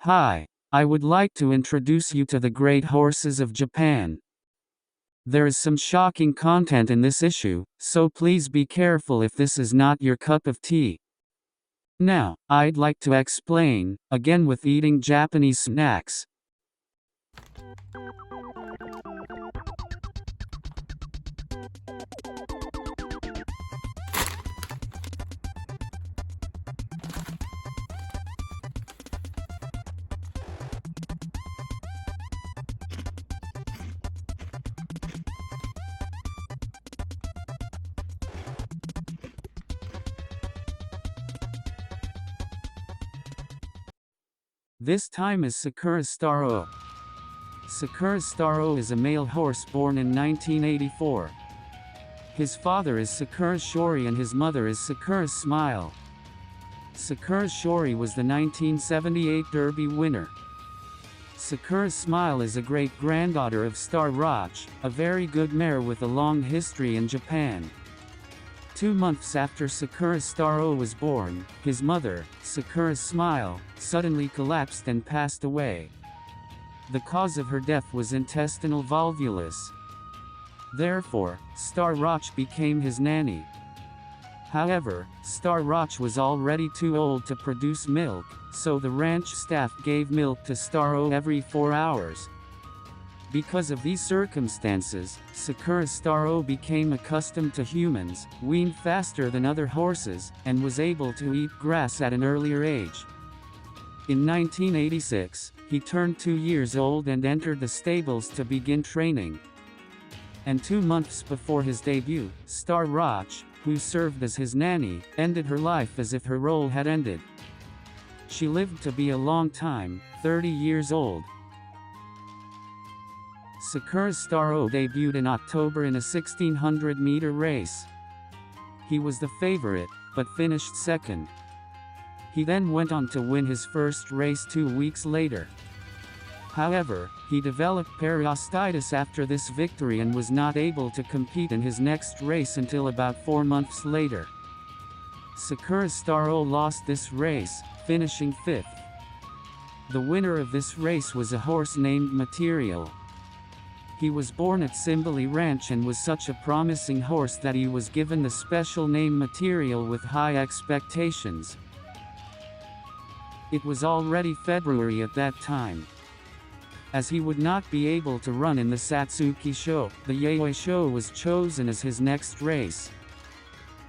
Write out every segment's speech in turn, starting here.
Hi, I would like to introduce you to the great horses of Japan. There is some shocking content in this issue, so please be careful if this is not your cup of tea. Now, I'd like to explain, again with eating Japanese snacks. This time is Sakura Star O. Sakura Star O is a male horse born in 1984. His father is Sakura Shori and his mother is Sakura Smile. Sakura Shori was the 1978 Derby winner. Sakura Smile is a great-granddaughter of Star Roch, a very good mare with a long history in Japan. 2 months after Sakura Star O was born, his mother, Sakura Smile, suddenly collapsed and passed away. The cause of her death was intestinal volvulus. Therefore, Star Roch became his nanny. However, Star Roch was already too old to produce milk, so the ranch staff gave milk to Star O every 4 hours. Because of these circumstances, Sakura Star O became accustomed to humans, weaned faster than other horses, and was able to eat grass at an earlier age. In 1986, he turned 2 years old and entered the stables to begin training. And 2 months before his debut, Star Roch, who served as his nanny, ended her life as if her role had ended. She lived to be a long time, 30 years old. Sakura Star O debuted in October in a 1600-meter race. He was the favorite, but finished second. He then went on to win his first race 2 weeks later. However, he developed periosteitis after this victory and was not able to compete in his next race until about 4 months later. Sakura Star O lost this race, finishing 5th. The winner of this race was a horse named Material. He was born at Simbali Ranch and was such a promising horse that he was given the special name Material with high expectations. It was already February at that time. As he would not be able to run in the Satsuki Show, the Yayoi Show was chosen as his next race.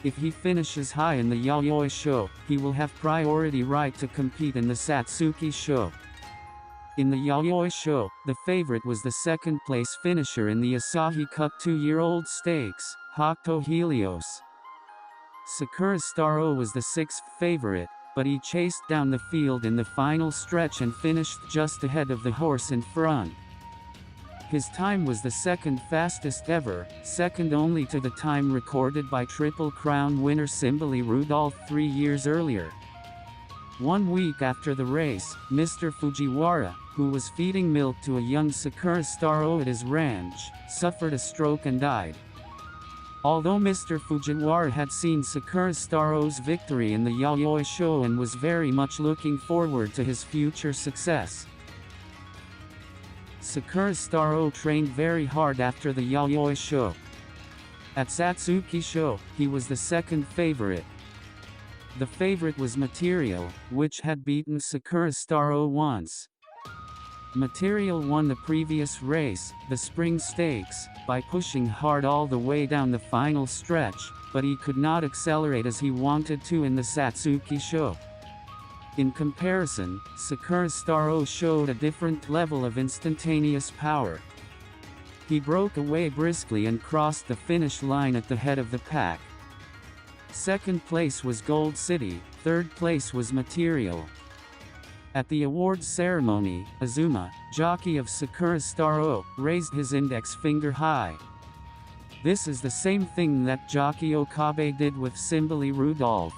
If he finishes high in the Yayoi Show, he will have priority right to compete in the Satsuki Show. In the Yayoi Show, the favorite was the second-place finisher in the Asahi Cup 2-year-old stakes, Hokuto Helios. Sakura Star O was the 6th favorite, but he chased down the field in the final stretch and finished just ahead of the horse in front. His time was the second fastest ever, second only to the time recorded by Triple Crown winner Simbali Rudolph 3 years earlier. 1 week after the race, Mr. Fujiwara, who was feeding milk to a young Sakura Star O at his ranch, suffered a stroke and died. Although Mr. Fujiwara had seen Sakura Star O's victory in the Yayoi Show and was very much looking forward to his future success. Sakura Star O trained very hard after the Yayoi Show. At Satsuki Show, he was the second favorite. The favorite was Material, which had beaten Sakura Star O once. Material won the previous race, the Spring Stakes, by pushing hard all the way down the final stretch, but he could not accelerate as he wanted to in the Satsuki Show. In comparison, Sakura Star O showed a different level of instantaneous power. He broke away briskly and crossed the finish line at the head of the pack. Second place was Gold City, third place was Material. At the awards ceremony, Azuma, jockey of Sakura Star O, raised his index finger high. This is the same thing that jockey Okabe did with Simbali Rudolph.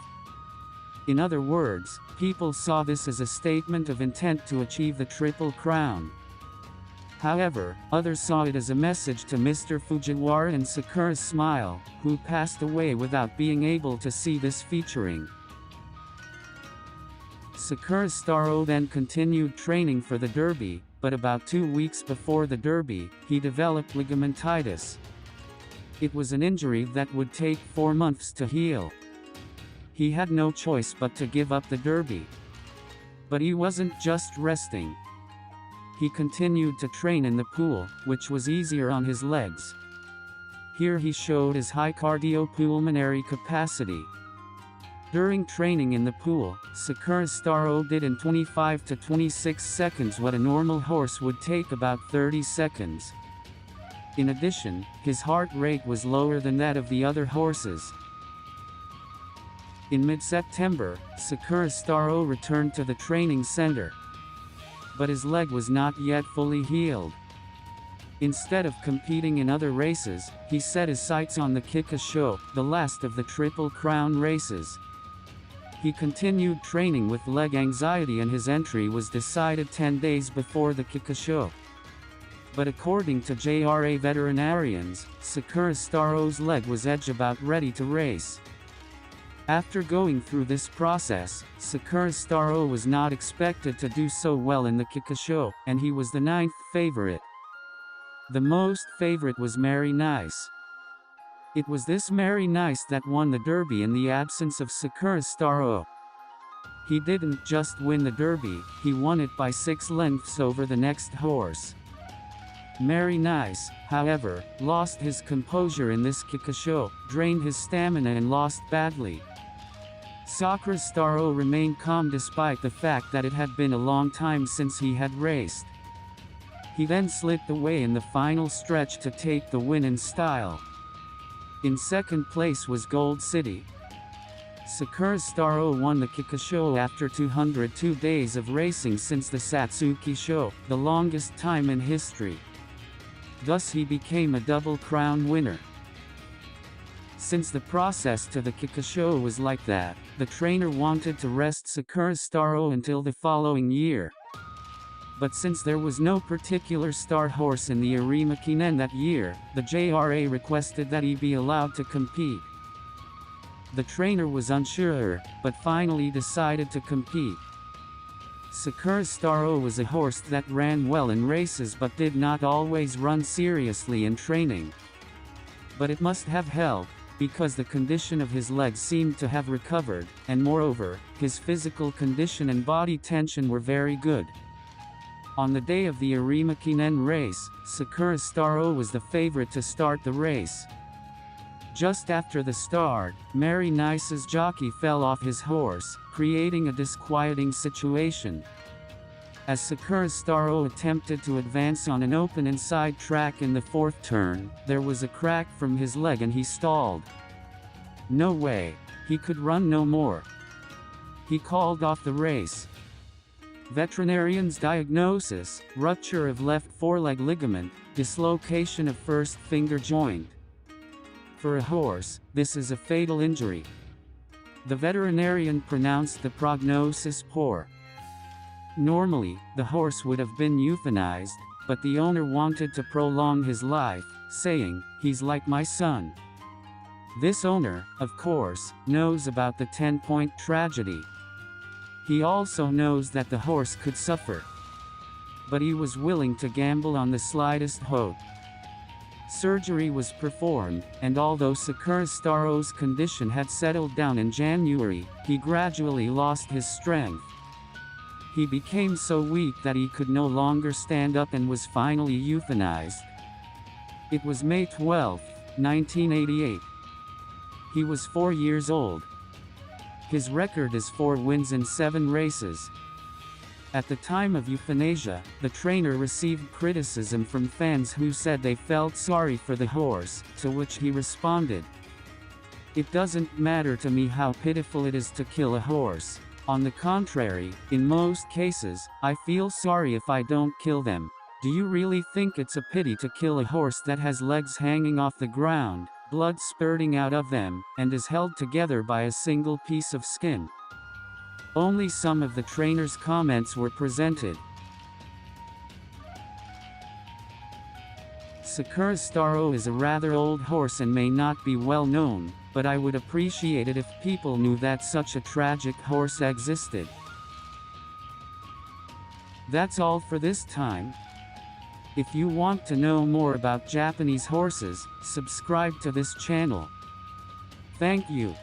In other words, people saw this as a statement of intent to achieve the Triple Crown. However, others saw it as a message to Mr. Fujiwara and Sakura Smile, who passed away without being able to see this featuring. SakuraStarO then continued training for the Derby, but about 2 weeks before the Derby, he developed ligamentitis. It was an injury that would take 4 months to heal. He had no choice but to give up the Derby. But he wasn't just resting. He continued to train in the pool, which was easier on his legs. Here he showed his high cardiopulmonary capacity. During training in the pool, SakuraStarO did in 25 to 26 seconds what a normal horse would take about 30 seconds. In addition, his heart rate was lower than that of the other horses. In mid-September, SakuraStarO returned to the training center. But his leg was not yet fully healed. Instead of competing in other races, he set his sights on the Kikasho, the last of the Triple Crown races. He continued training with leg anxiety and his entry was decided 10 days before the Kikasho. But according to JRA veterinarians, SakuraStarO's leg was about ready to race. After going through this process, SakuraStarO was not expected to do so well in the Kikasho, and he was the 9th favorite. The most favorite was Mary Nice. It was this Mary Nice that won the Derby in the absence of SakuraStarO. He didn't just win the Derby, he won it by 6 lengths over the next horse. Mary Nice, however, lost his composure in this Kikasho, drained his stamina and lost badly. SakuraStarO remained calm despite the fact that it had been a long time since he had raced. He then slipped away in the final stretch to take the win in style. In second place was Gold City. SakuraStarO won the Kikasho after 202 days of racing since the Satsuki Show, the longest time in history. Thus he became a double crown winner. Since the process to the Kikasho was like that, the trainer wanted to rest SakuraStarO until the following year. But since there was no particular star horse in the Arima Kinen that year, the JRA requested that he be allowed to compete. The trainer was unsure, but finally decided to compete. SakuraStarO was a horse that ran well in races but did not always run seriously in training. But it must have helped, because the condition of his legs seemed to have recovered, and moreover, his physical condition and body tension were very good. On the day of the Arima Kinen race, SakuraStarO was the favorite to start the race. Just after the start, Mary Nice's jockey fell off his horse, creating a disquieting situation. As SakuraStarO attempted to advance on an open inside track in the 4th turn, there was a crack from his leg and he stalled. No way. He could run no more. He called off the race. Veterinarian's diagnosis: rupture of left foreleg ligament, dislocation of first finger joint. For a horse, this is a fatal injury. The veterinarian pronounced the prognosis poor. Normally, the horse would have been euthanized, but the owner wanted to prolong his life, saying, "He's like my son." This owner, of course, knows about the 10-point tragedy. He also knows that the horse could suffer. But he was willing to gamble on the slightest hope. Surgery was performed, and although SakuraStarO's condition had settled down in January, he gradually lost his strength. He became so weak that he could no longer stand up and was finally euthanized. It was May 12, 1988. He was 4 years old. His record is 4 wins in 7 races. At the time of euthanasia, the trainer received criticism from fans who said they felt sorry for the horse, to which he responded, "It doesn't matter to me how pitiful it is to kill a horse. On the contrary, in most cases, I feel sorry if I don't kill them. Do you really think it's a pity to kill a horse that has legs hanging off the ground, blood spurting out of them, and is held together by a single piece of skin?" Only some of the trainer's comments were presented. SakuraStarO is a rather old horse and may not be well known, but I would appreciate it if people knew that such a tragic horse existed. That's all for this time. If you want to know more about Japanese horses, subscribe to this channel. Thank you.